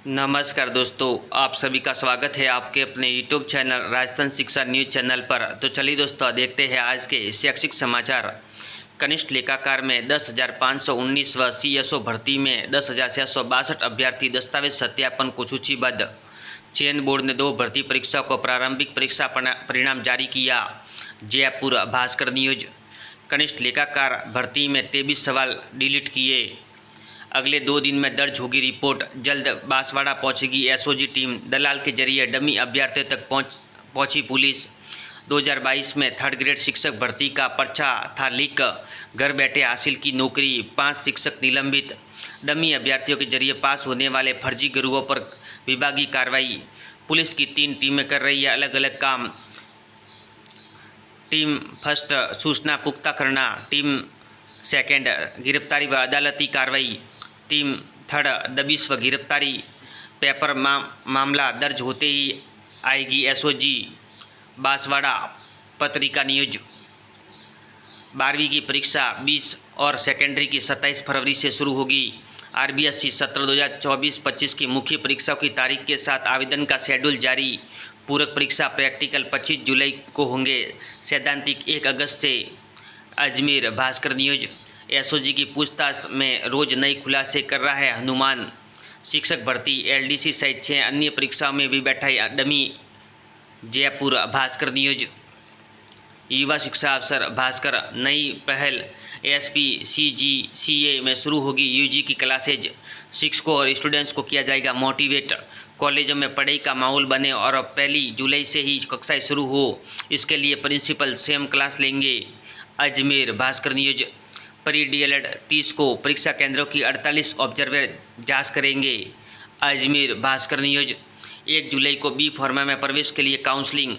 नमस्कार दोस्तों, आप सभी का स्वागत है आपके अपने यूट्यूब चैनल राजस्थान शिक्षा न्यूज़ चैनल पर। तो चलिए दोस्तों, देखते हैं आज के शैक्षिक समाचार। कनिष्ठ लेखाकार में 10,519 व CSO भर्ती में 10,662 अभ्यर्थी दस्तावेज सत्यापन को सूचीबद्ध। चयन बोर्ड ने 2 भर्ती परीक्षाओं को प्रारंभिक परीक्षा परिणाम जारी किया। जयपुर भास्कर न्यूज। कनिष्ठ लेखाकार भर्ती में 23 सवाल डिलीट किए। अगले 2 दिन में दर्ज होगी रिपोर्ट। जल्द बांसवाड़ा पहुंचेगी SOG टीम। दलाल के जरिए डमी अभ्यर्थियों तक पहुंची पुलिस। 2022 में 3rd ग्रेड शिक्षक भर्ती का पर्चा था लीक। घर बैठे हासिल की नौकरी। 5 शिक्षक निलंबित। डमी अभ्यर्थियों के जरिए पास होने वाले फर्जी गिरोहों पर विभागीय कार्रवाई। पुलिस की 3 टीमें कर रही है अलग अलग काम। टीम फर्स्ट सूचना पुख्ता करना, टीम सेकेंड गिरफ्तारी व अदालती कार्रवाई, टीम थर्ड दबिश व गिरफ्तारी। पेपर मामला दर्ज होते ही आएगी SOG बांसवाड़ा। पत्रिका न्यूज। 12वीं की परीक्षा 20 और सेकेंडरी की 27 फरवरी से शुरू होगी। RBSC सत्र 2024-25 की मुख्य परीक्षाओं की तारीख के साथ आवेदन का शेड्यूल जारी। पूरक परीक्षा प्रैक्टिकल 25 जुलाई को होंगे, सैद्धांतिक 1 अगस्त से। अजमेर भास्कर न्यूज। SOG की पूछताछ में रोज नए खुलासे कर रहा है हनुमान। शिक्षक भर्ती, LDC सहित 6 अन्य परीक्षाओं में भी बैठाई डमी। जयपुर भास्कर न्यूज। युवा शिक्षा अफसर भास्कर। नई पहल SP CG CA में शुरू होगी UG की क्लासेज। शिक्षकों और स्टूडेंट्स को किया जाएगा मोटिवेट। कॉलेजों में पढ़ाई का माहौल बने और 1 जुलाई से ही कक्षाएं शुरू हो, इसके लिए प्रिंसिपल सेम क्लास लेंगे। Ajmer Bhaskar news. Pre DLED 30 को परीक्षा केंद्रों की 48 ऑब्जर्वर जांच करेंगे। अजमेर भास्कर न्यूज। 1 जुलाई को B फार्मा में प्रवेश के लिए काउंसलिंग।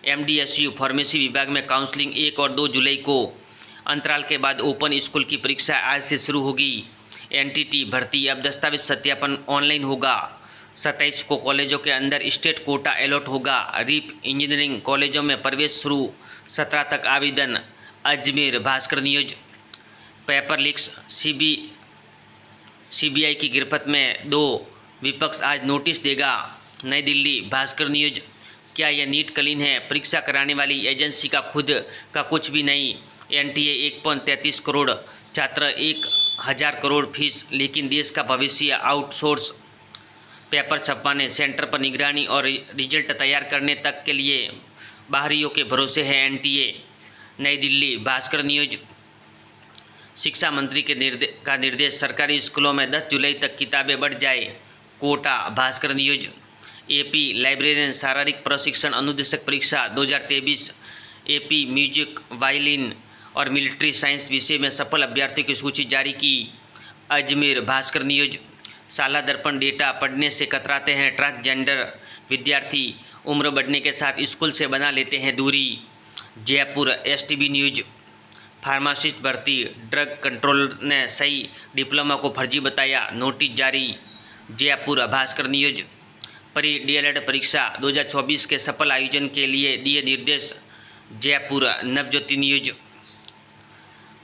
MDSU फार्मेसी विभाग में काउंसलिंग 1 और 2 जुलाई को। अंतराल के बाद ओपन स्कूल की परीक्षा आज से शुरू होगी। NTT भर्ती अब दस्तावेज सत्यापन ऑनलाइन होगा। 27 को कॉलेजों के अंदर स्टेट कोटा अलॉट होगा। RIP इंजीनियरिंग कॉलेजों में प्रवेश शुरू। 17 तक आवेदन। Ajmer Bhaskar news. Paper leaks, CBI की गिरफ्त में 2 विपक्ष आज नोटिस देगा। नई दिल्ली भास्कर न्यूज। क्या यह नीट क्लीन है? परीक्षा कराने वाली एजेंसी का खुद का कुछ भी नहीं। NTA 1.33 करोड़, छात्र 1,000 करोड़ फीस, लेकिन देश का भविष्य आउटसोर्स। पेपर छपवाने, सेंटर पर निगरानी और रिजल्ट तैयार करने तक के लिए बाहरियों के भरोसे है NTA। नई दिल्ली भास्कर न्यूज। शिक्षा मंत्री के निर्देश, सरकारी स्कूलों में 10 जुलाई तक किताबें बढ़ जाए। Kota Bhaskar news. AP librarian शारीरिक प्रशिक्षण अनुदेशक परीक्षा 2023। AP म्यूजिक, वायलिन और मिलिट्री साइंस विषय में सफल अभ्यर्थियों की सूची जारी की। अजमेर भास्कर न्यूज। शाला दर्पण डेटा पढ़ने से कतराते हैं ट्रांसजेंडर विद्यार्थी। उम्र बढ़ने के साथ स्कूल से बना लेते हैं दूरी। Jaipur STB news. फार्मासिस्ट भर्ती, ड्रग कंट्रोलर ने सही डिप्लोमा को फर्जी बताया, नोटिस जारी। Jaipur Bhaskar news. Pre DLED परीक्षा 2024 के सफल आयोजन के लिए दिए निर्देश। जयपुर नवज्योति न्यूज।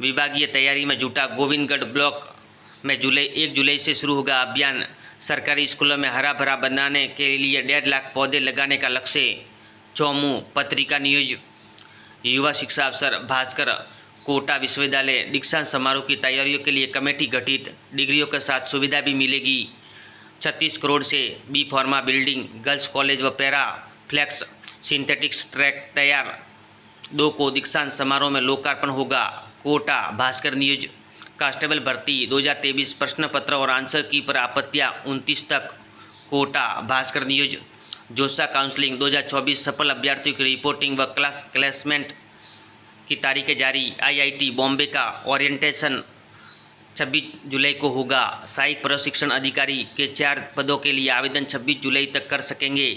विभागीय तैयारी में जुटा गोविंदगढ़ ब्लॉक में 1 जुलाई से शुरू होगा अभियान। सरकारी स्कूलों में हरा भरा बनाने के लिए 1.5 लाख पौधे लगाने का लक्ष्य। चौमू पत्रिका न्यूज। युवा शिक्षा अफसर भास्कर। कोटा विश्वविद्यालय दीक्षांत समारोह की तैयारियों के लिए कमेटी गठित। डिग्रियों के साथ सुविधा भी मिलेगी। 36 करोड़ से B pharma building, girls college व पैरा फ्लेक्स सिंथेटिक्स ट्रैक तैयार। 2 को दीक्षांत समारोह में लोकार्पण होगा। कोटा भास्कर न्यूज। कांस्टेबल भर्ती 2023 प्रश्न पत्र और आंसर की पर आपत्तियां 29 तक। कोटा भास्कर न्यूज। जोसा काउंसलिंग 2024 सफल अभ्यर्थियों की रिपोर्टिंग व क्लासमेंट की तारीखें जारी। IIT बॉम्बे का ओरिएंटेशन 26 जुलाई को होगा। सहायक प्रशिक्षण अधिकारी के 4 पदों के लिए आवेदन 26 जुलाई तक कर सकेंगे।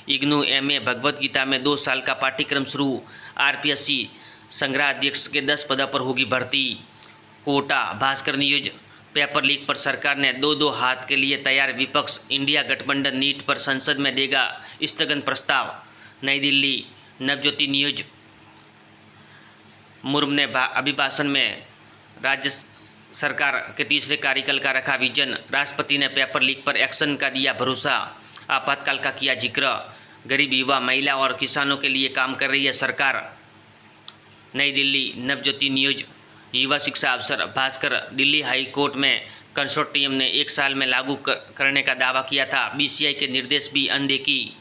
IGNOU MA भगवद गीता में 2 साल का पाठ्यक्रम शुरू। RPSC संग्रह अध्यक्ष के 10 पदों पर होगी भर्ती। Kota Bhaskar news. Paper leak पर सरकार ने 2-2 हाथ के लिए तैयार विपक्ष। इंडिया गठबंधन नीट पर संसद में देगा स्थगन प्रस्ताव। नई दिल्ली नवज्योति न्यूज। मुर्मू ने अभिभाषण में राज्य सरकार के तीसरे कार्यकाल का रखा विजन। राष्ट्रपति ने पेपर लीक पर एक्शन का दिया भरोसा। आपातकाल का किया जिक्र। गरीब युवा, महिला और किसानों के लिए काम कर रही है सरकार। नई दिल्ली, नवज्योति न्यूज। युवा शिक्षा अफसर भास्कर। दिल्ली हाई कोर्ट में कंसोर्टियम ने 1 साल में लागू करने का दावा किया था। बीसीआई के निर्देश भी अनदेखी।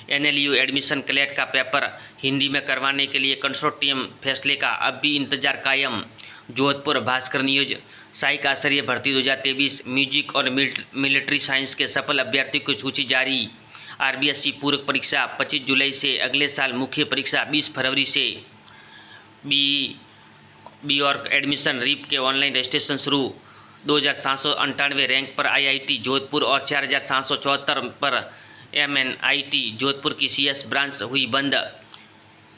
एनएलयू एडमिशन क्लैट का पेपर हिंदी में करवाने के लिए कंसोर्टियम फैसले का अब भी इंतजार कायम। जोधपुर, भास्कर न्यूज। सहायक आचार्य भर्ती 2023 म्यूजिक और मिलिट्री साइंस के सफल अभ्यर्थियों की सूची जारी। आरबीएसई पूरक परीक्षा 25 जुलाई से, अगले साल मुख्य परीक्षा 20 फरवरी से। बी और एडमिशन रीप के ऑनलाइन रजिस्ट्रेशन शुरू। 2798 रैंक पर आईआईटी जोधपुर और 4774 पर एमएनआईटी जोधपुर की सीएस ब्रांच हुई बंद।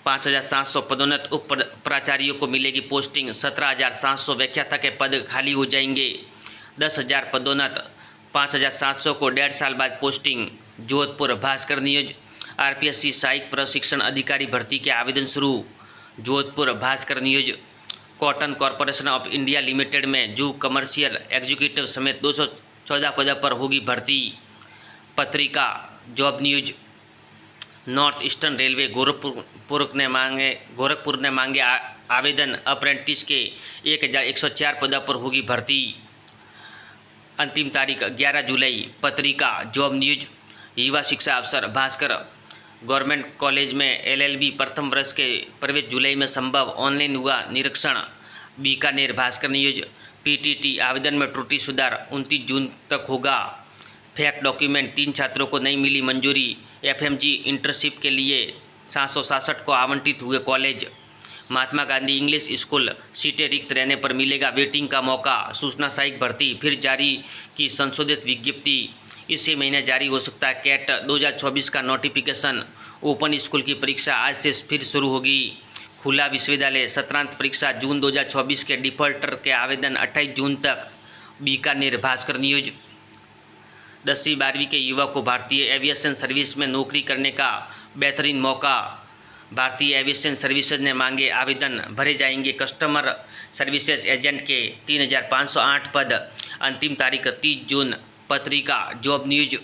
5700 पदोन्नत उप प्राचार्यों को मिलेगी पोस्टिंग। 17700 व्याख्याता के पद खाली हो जाएंगे। 10,000 पदोन्नत, 5700 को 1.5 साल बाद posting. Jodhpur, Bhaskar news. RPSC सहायक प्रशिक्षण अधिकारी भर्ती के आवेदन शुरू। Jodhpur, Bhaskar news. Cotton corporation of India limited में जू कमर्शियल एग्जीक्यूटिव समेत 214 पदों पर होगी भर्ती। पत्रिका job news. North eastern railway Gorakhpur ने मांगे आवेदन। अप्रेंटिस के 1104 पदों पर होगी भर्ती। अंतिम तारीख 11 जुलाई। पत्रिका जॉब न्यूज। युवा शिक्षा अफसर भास्कर। गवर्नमेंट कॉलेज में एलएलबी प्रथम वर्ष के प्रवेश जुलाई में संभव। ऑनलाइन हुआ निरीक्षण। बीकानेर, भास्कर न्यूज। पीटीटी आवेदन में त्रुटि सुधार 29 जून तक होगा। फैक्ट डॉक्यूमेंट, 3 छात्रों को नहीं मिली मंजूरी। एफएमजी इंटर्नशिप के लिए 767 को आवंटित हुए college. Mahatma Gandhi English school सीटें रिक्त रहने पर मिलेगा वेटिंग का मौका। सूचना सहायक भर्ती फिर जारी की संशोधित विज्ञप्ति। इसी महीने जारी हो सकता है कैट 2024 का नोटिफिकेशन। ओपन स्कूल की परीक्षा आज से फिर शुरू होगी। खुला विश्वविद्यालय सत्रांत परीक्षा जून 2024 के डिफॉल्टर के आवेदन 28 जून तक। बीकानेर, भास्कर न्यूज। 10वीं 12वीं के युवा को भारतीय एविएशन सर्विस में नौकरी करने का बेहतरीन मौका। भारतीय एविएशन सर्विसेज ने मांगे आवेदन, भरे जाएंगे कस्टमर सर्विसेज एजेंट के 3508 पद। अंतिम तारीख 30 जून। पत्रिका जॉब न्यूज।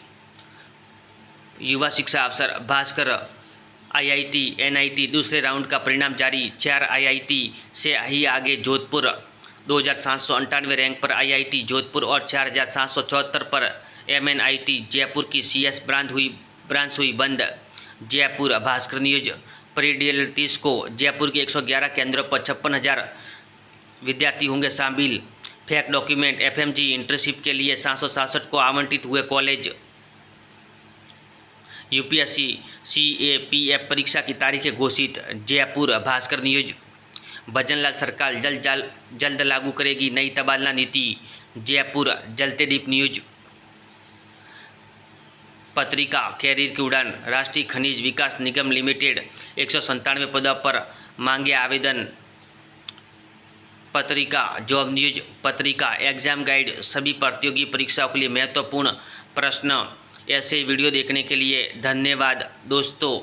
युवा शिक्षा अफसर भास्कर। आईआईटी एनआईटी दूसरे राउंड का परिणाम जारी। 4 आईआईटी से ही आगे जोधपुर। 2798 रैंक पर आईआईटी जोधपुर और 4774 पर एमएनआईटी जयपुर की सीएस ब्रांच हुई बंद। जयपुर, भास्कर न्यूज। प्री-DLTs को जयपुर के 111 केंद्रों पर 56,000 विद्यार्थी होंगे शामिल। फैक्ट डॉक्यूमेंट, एफएमजी इंटर्नशिप के लिए 767 को आवंटित हुए कॉलेज। यूपीएससी CAPF परीक्षा की तारीखें घोषित। जयपुर, भास्कर न्यूज। भजनलाल सरकार जल्द लागू करेगी नई तबादला नीति। जयपुर, जलते दीप न्यूज। पत्रिका कैरियर की उड़ान। राष्ट्रीय खनिज विकास निगम लिमिटेड 197 पदों पर मांगे आवेदन। पत्रिका जॉब न्यूज। पत्रिका एग्जाम गाइड, सभी प्रतियोगी परीक्षाओं के लिए महत्वपूर्ण प्रश्न। ऐसे वीडियो देखने के लिए धन्यवाद दोस्तों।